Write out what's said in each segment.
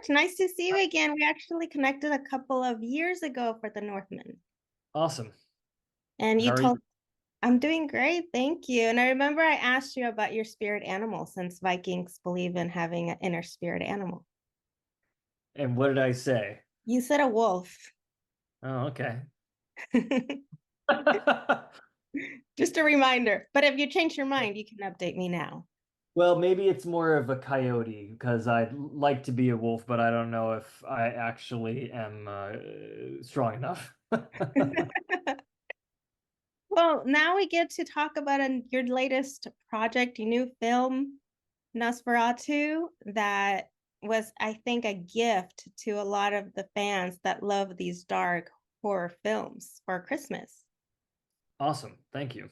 George. Nice to see you again. We actually connected a couple of years ago for the Northman. Awesome. And you How are you? told, I'm doing great, thank you. And I remember I asked you about your spirit animal since Vikings believe in having an inner spirit animal. And what did I say? You said a wolf. Oh, okay. Just a reminder. But if you change your mind, you can update me now. Well, maybe it's more of a coyote because I'd like to be a wolf, but I don't know if I actually am strong enough. Well, now we get to talk about your latest project, your new film, Nosferatu, that was, I think, a gift to a lot of the fans that love these dark horror films for Christmas. Awesome. Thank you.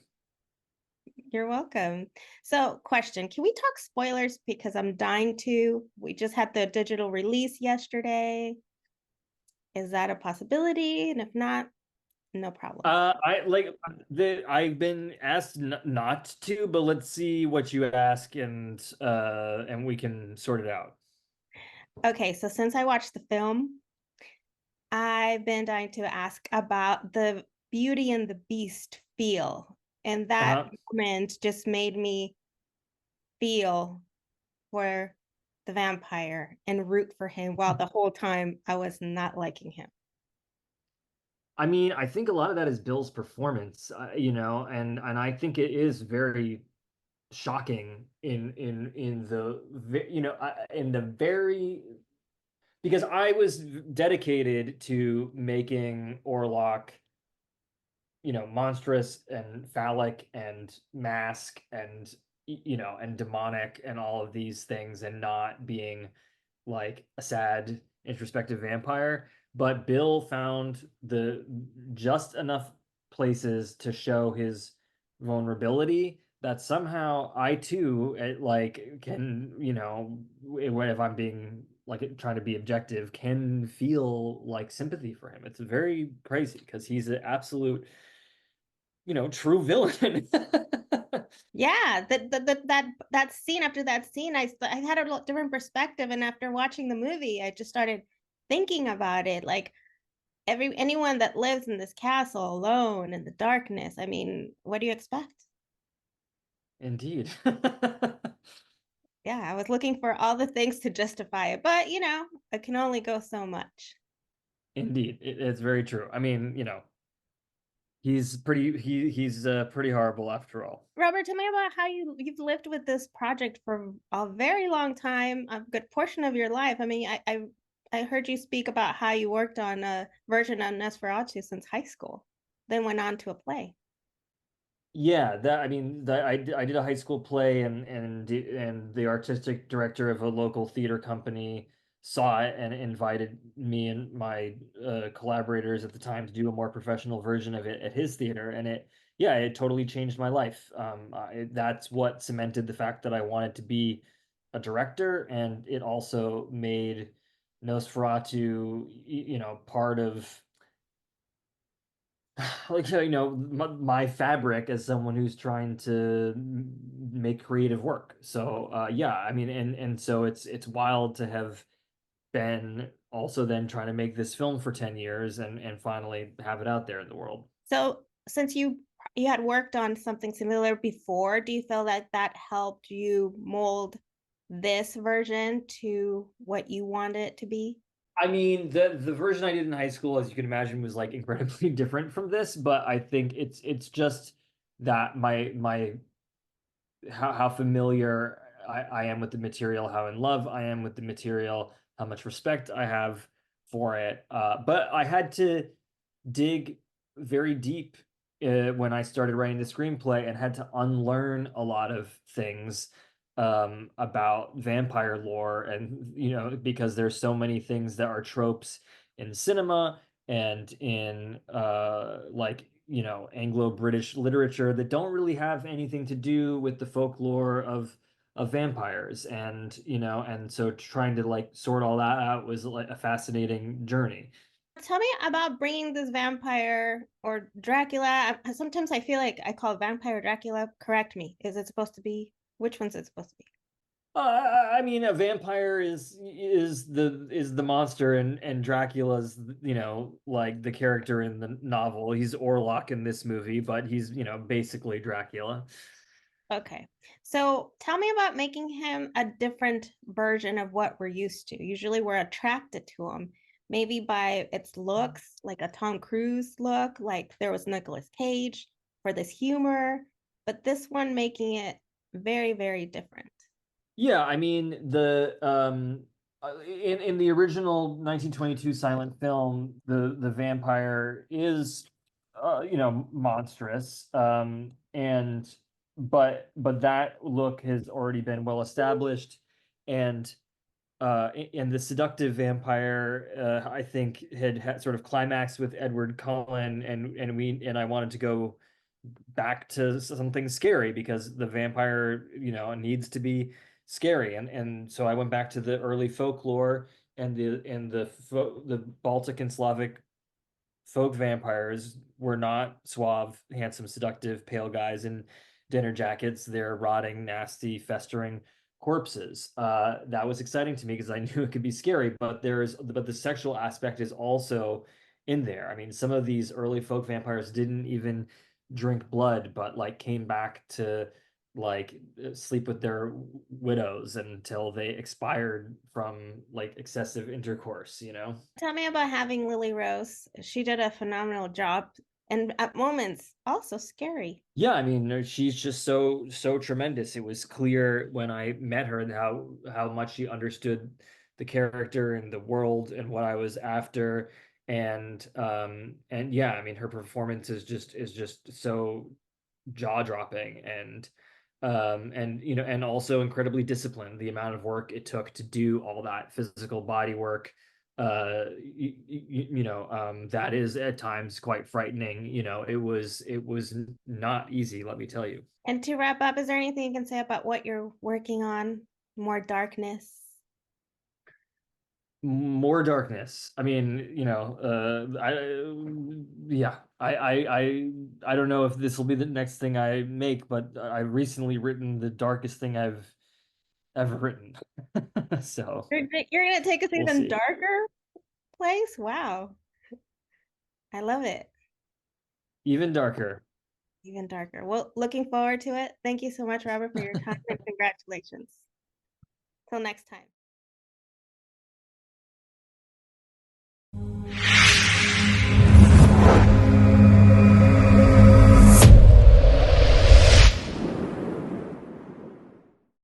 You're welcome. So, question, can we talk spoilers? Because I'm dying to. We just had the digital release yesterday. Is that a possibility? And if not, no problem. I like I've been asked n not to, but let's see what you ask and we can sort it out. Okay, so since I watched the film, I've been dying to ask about the Beauty and the Beast feel. And that Uh-huh. moment just made me feel for the vampire and root for him while the whole time I was not liking him. I mean, I think a lot of that is Bill's performance, and I think it is very shocking in in the very because I was dedicated to making Orlok, monstrous and phallic and mask and and demonic and all of these things and not being like a sad introspective vampire. But Bill found the just enough places to show his vulnerability that somehow I too like can, if I'm being like trying to be objective, can feel like sympathy for him. It's very crazy because he's an absolute, true villain. Yeah, that scene after that scene, I had a different perspective, and after watching the movie, I just started thinking about it. Like anyone that lives in this castle alone in the darkness, I mean, what do you expect? Indeed. Yeah, I was looking for all the things to justify it, but it can only go so much. Indeed. It's very true. I mean, he's pretty horrible after all. Robert, tell me about how you've lived with this project for a very long time, a good portion of your life. I mean, I heard you speak about how you worked on a version of Nosferatu since high school, then went on to a play. Yeah, that I mean, I did a high school play and the artistic director of a local theater company saw it and invited me and my collaborators at the time to do a more professional version of it at his theater, and it totally changed my life. That's what cemented the fact that I wanted to be a director, and it also made Nosferatu, part of like my fabric as someone who's trying to make creative work. So yeah, I mean, and so it's wild to have been also then trying to make this film for 10 years and finally have it out there in the world. So, since you had worked on something similar before, do you feel that that helped you mold this version to what you want it to be? I mean, the version I did in high school, as you can imagine, was like incredibly different from this, but I think it's just that my how familiar I am with the material, how in love I am with the material, how much respect I have for it. But I had to dig very deep when I started writing the screenplay and had to unlearn a lot of things about vampire lore. And, because there's so many things that are tropes in cinema and in Anglo-British literature that don't really have anything to do with the folklore of vampires. And so trying to like sort all that out was like a fascinating journey. Tell me about bringing this vampire or Dracula. Sometimes I feel like I call it vampire Dracula. Correct me. Is it supposed to be? Which one's it supposed to be? I mean, a vampire is the monster, and Dracula's, like the character in the novel. He's Orlok in this movie, but he's, basically Dracula. Okay. So tell me about making him a different version of what we're used to. Usually we're attracted to him, maybe by its looks, like a Tom Cruise look, like there was Nicolas Cage for this humor, but this one making it very, very different. Yeah, I mean in the original 1922 silent film, the vampire is monstrous, and but that look has already been well established, and and the seductive vampire, I think had sort of climaxed with Edward Cullen, and I wanted to go back to something scary because the vampire, needs to be scary, and so I went back to the early folklore, and the Baltic and Slavic folk vampires were not suave, handsome, seductive, pale guys in dinner jackets. They're rotting, nasty, festering corpses. That was exciting to me because I knew it could be scary, but the sexual aspect is also in there. I mean, some of these early folk vampires didn't even drink blood, but like came back to like sleep with their widows until they expired from like excessive intercourse. Tell me about having Lily Rose. She did a phenomenal job and at moments also scary. Yeah, I mean, she's just so tremendous. It was clear when I met her and how much she understood the character and the world and what I was after. And yeah, I mean, her performance is just so jaw-dropping, and also incredibly disciplined. The amount of work it took to do all that physical body work, that is at times quite frightening. It was not easy, let me tell you. And to wrap up, is there anything you can say about what you're working on? More darkness? More darkness. I mean, yeah, I don't know if this will be the next thing I make, but I've recently written the darkest thing I've ever written. So You're gonna take us we'll even see. darker place? Wow. I love it. Even darker. Even darker. Well, looking forward to it. Thank you so much, Robert, for your time and congratulations. Till next time.